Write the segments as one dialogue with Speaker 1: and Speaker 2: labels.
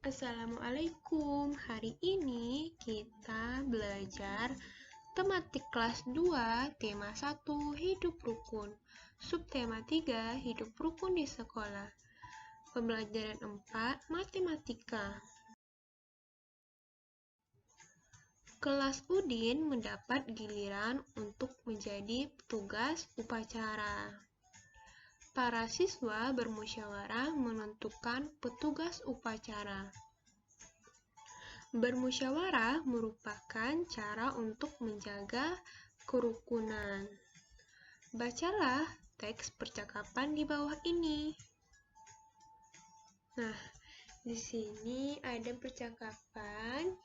Speaker 1: Assalamualaikum. Hari ini kita belajar tematik kelas 2, tema 1, hidup rukun. Subtema 3, hidup rukun di sekolah. Pembelajaran 4, matematika. Kelas Udin mendapat giliran untuk menjadi petugas upacara. Para siswa bermusyawarah menentukan petugas upacara. Bermusyawarah merupakan cara untuk menjaga kerukunan. Bacalah teks percakapan di bawah ini. Nah, di sini ada percakapan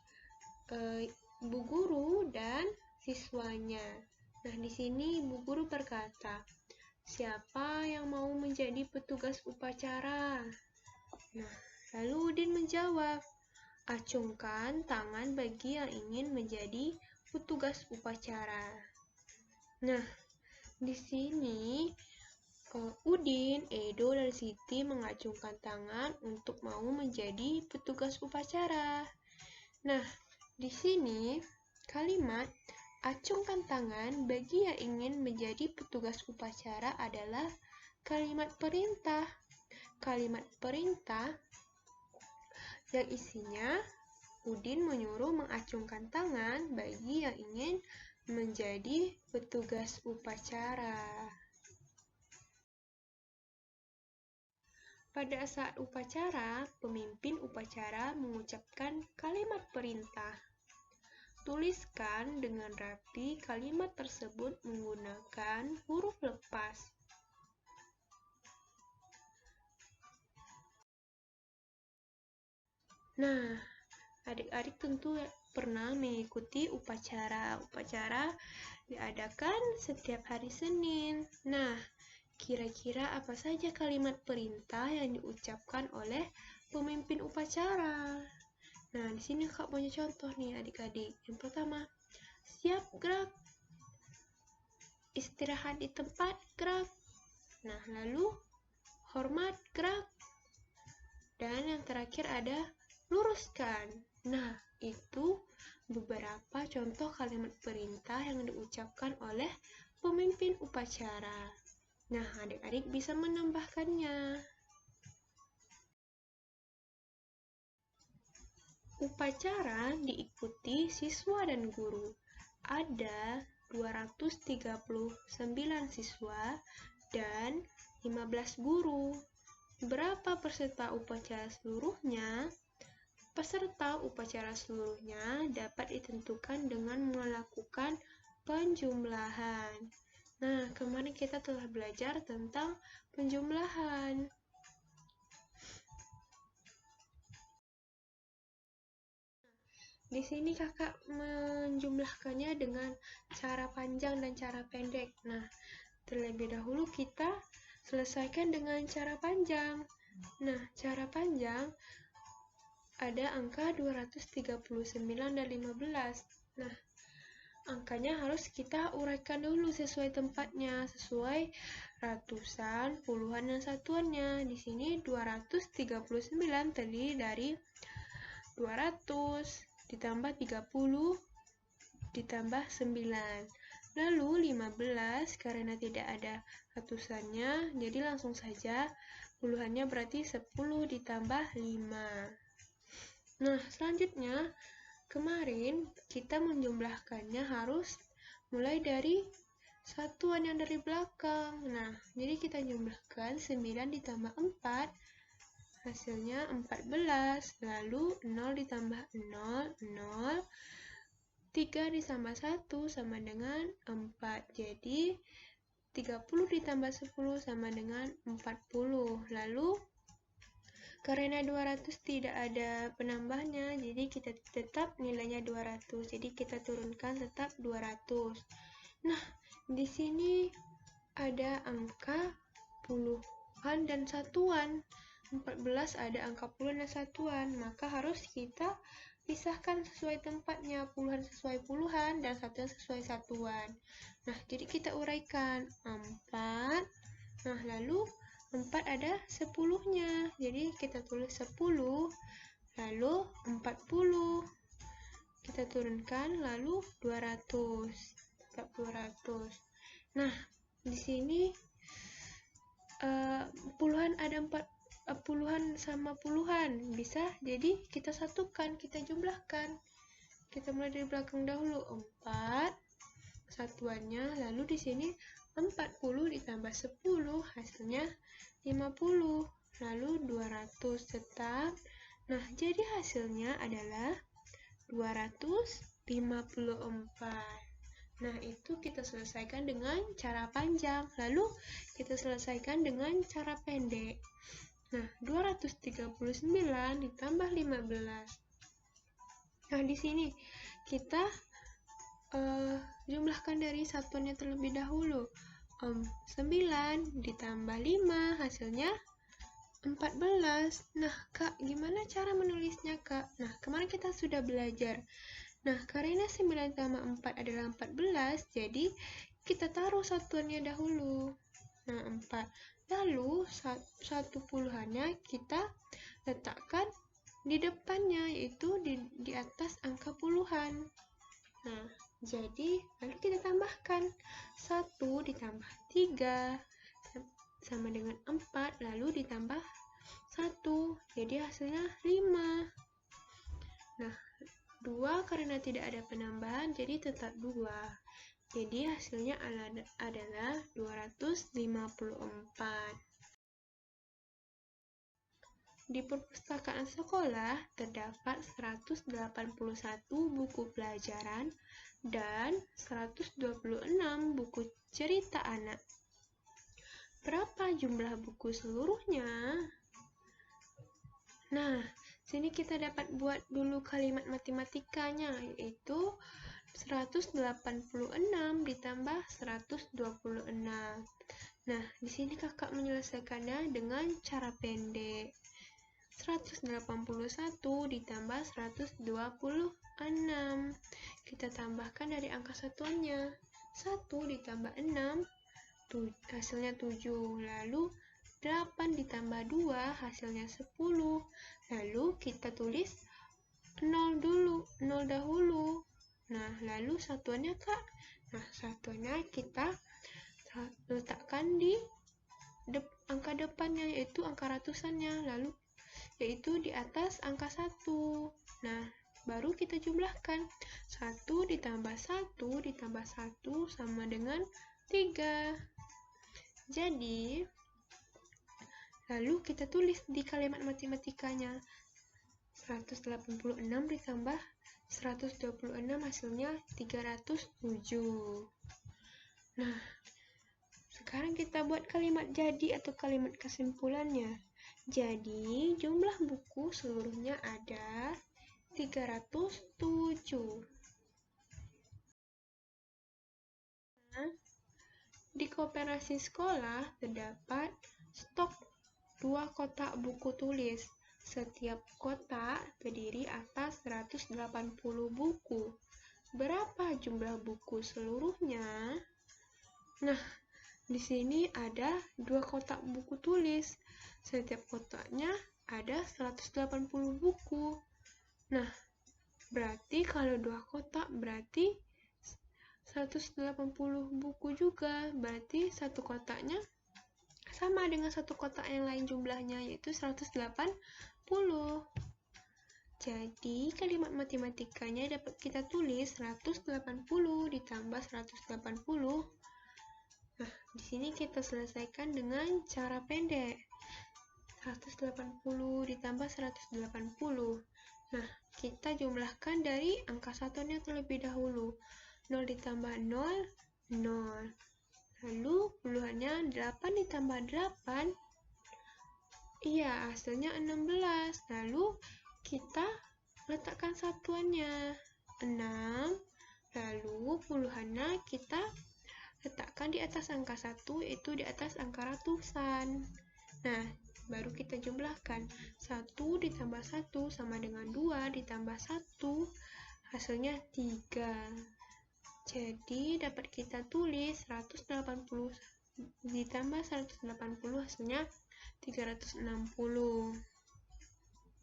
Speaker 1: Bu Guru dan siswanya. Nah, di sini Bu Guru berkata, "Siapa yang mau menjadi petugas upacara?" Nah, lalu Udin menjawab, "Acungkan tangan bagi yang ingin menjadi petugas upacara." Nah, di sini Udin, Edo, dan Siti mengacungkan tangan untuk mau menjadi petugas upacara. Nah, di sini kalimat acungkan tangan bagi yang ingin menjadi petugas upacara adalah kalimat perintah. Kalimat perintah yang isinya Udin menyuruh mengacungkan tangan bagi yang ingin menjadi petugas upacara. Pada saat upacara, pemimpin upacara mengucapkan kalimat perintah. Tuliskan dengan rapi kalimat tersebut menggunakan huruf lepas. Nah, adik-adik tentu pernah mengikuti upacara. Upacara diadakan setiap hari Senin. Nah, kira-kira apa saja kalimat perintah yang diucapkan oleh pemimpin upacara? Nah, di sini Kak punya contoh nih adik-adik. Yang pertama, siap gerak. Istirahat di tempat, gerak. Nah, lalu hormat, gerak. Dan yang terakhir ada luruskan. Nah, itu beberapa contoh kalimat perintah yang diucapkan oleh pemimpin upacara. Nah, adik-adik bisa menambahkannya. Upacara diikuti siswa dan guru. Ada 239 siswa dan 15 guru. Berapa peserta upacara seluruhnya? Peserta upacara seluruhnya dapat ditentukan dengan melakukan penjumlahan. Nah, kemarin kita telah belajar tentang penjumlahan. Di sini kakak menjumlahkannya dengan cara panjang dan cara pendek. Nah, terlebih dahulu kita selesaikan dengan cara panjang. Nah, cara panjang ada angka 239 dan 15. Nah, angkanya harus kita uraikan dulu sesuai tempatnya, sesuai ratusan, puluhan, dan satuannya. Di sini 239 terdiri dari 200 ditambah 30 ditambah 9. Lalu 15 karena tidak ada ratusannya, jadi langsung saja puluhannya berarti 10 ditambah 5. Nah, selanjutnya kemarin kita menjumlahkannya harus mulai dari satuan yang dari belakang. Nah, jadi kita jumlahkan 9 ditambah 4, hasilnya 14. Lalu 0 ditambah 0, 0. 3 ditambah 1 sama dengan 4. Jadi 30 ditambah 10 sama dengan 40. Lalu karena 200 tidak ada penambahnya, jadi kita tetap nilainya 200. Jadi kita turunkan tetap 200. Nah, di sini ada angka puluhan dan satuan. 14 ada angka puluhan dan satuan, maka harus kita pisahkan sesuai tempatnya, puluhan sesuai puluhan dan satuan sesuai satuan. Nah, jadi kita uraikan 4. Nah, lalu 4 ada 10-nya, jadi kita tulis 10 lalu 40. Kita turunkan, lalu 200. Tetap 200. Nah, di sini puluhan ada puluhan sama puluhan. Bisa, jadi kita satukan, kita jumlahkan. Kita mulai dari belakang dahulu. 4 satuannya, lalu di sini 40 ditambah 10 hasilnya 50, lalu 200 tetap. Nah, jadi hasilnya adalah 254. Nah, itu kita selesaikan dengan cara panjang, lalu kita selesaikan dengan cara pendek. Nah, 239 ditambah 15. Nah, di sini kita jumlahkan dari satuannya terlebih dahulu. 9 ditambah 5 hasilnya 14. Nah, Kak, gimana cara menulisnya, Kak? Nah, kemarin kita sudah belajar. Nah, karena 9 tambah 4 adalah 14, jadi kita taruh satuannya dahulu. Nah, 4. Lalu, satu puluhannya kita letakkan di depannya, yaitu di atas angka puluhan. Nah, jadi lalu kita tambahkan 1 ditambah 3 sama dengan 4, lalu ditambah 1, jadi hasilnya 5. Nah, 2 karena tidak ada penambahan, jadi tetap 2. Jadi hasilnya adalah 254. Di perpustakaan sekolah terdapat 181 buku pelajaran dan 126 buku cerita anak. Berapa jumlah buku seluruhnya? Nah, sini kita dapat buat dulu kalimat matematikanya, yaitu 186 ditambah 126. Nah, di sini kakak menyelesaikannya dengan cara pendek. 181 ditambah 126. Kita tambahkan dari angka satuannya. 1 ditambah 6, hasilnya 7. Lalu 8 ditambah 2, hasilnya 10. Lalu kita tulis 0 dahulu. Nah, lalu satuannya, Kak? Nah, satuannya kita letakkan di angka depannya, yaitu angka ratusannya, lalu yaitu di atas angka 1. Nah, baru kita jumlahkan. 1 ditambah 1 ditambah 1 sama dengan 3. Jadi, lalu kita tulis di kalimat matematikanya. 186 ditambah 126 hasilnya 307. Nah, sekarang kita buat kalimat jadi atau kalimat kesimpulannya. Jadi, jumlah buku seluruhnya ada 307. Nah, di koperasi sekolah terdapat stok 2 kotak buku tulis. Setiap kotak terdiri atas 180 buku. Berapa jumlah buku seluruhnya? Nah, di sini ada 2 kotak buku tulis. Setiap kotaknya ada 180 buku. Nah, berarti kalau 2 kotak berarti 180 buku juga. Berarti satu kotaknya sama dengan satu kotak yang lain jumlahnya, yaitu 180. Jadi, kalimat matematikanya dapat kita tulis 180 ditambah 180. Nah, di sini kita selesaikan dengan cara pendek. 180 ditambah 180. Nah, kita jumlahkan dari angka satuannya terlebih dahulu. 0 ditambah 0, 0. Lalu puluhannya 8 ditambah 8. Iya, hasilnya 16. Lalu kita letakkan satuannya 6. Lalu puluhannya kita letakkan di atas angka 1, yaitu di atas angka ratusan. Nah, baru kita jumlahkan. 1 ditambah 1 sama dengan 2 ditambah 1, hasilnya 3. Jadi, dapat kita tulis 180 ditambah 180, hasilnya 360.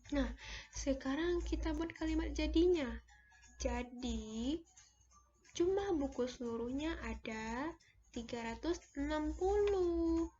Speaker 1: Nah, sekarang kita buat kalimat jadinya. Jadi, jumlah buku seluruhnya ada 360.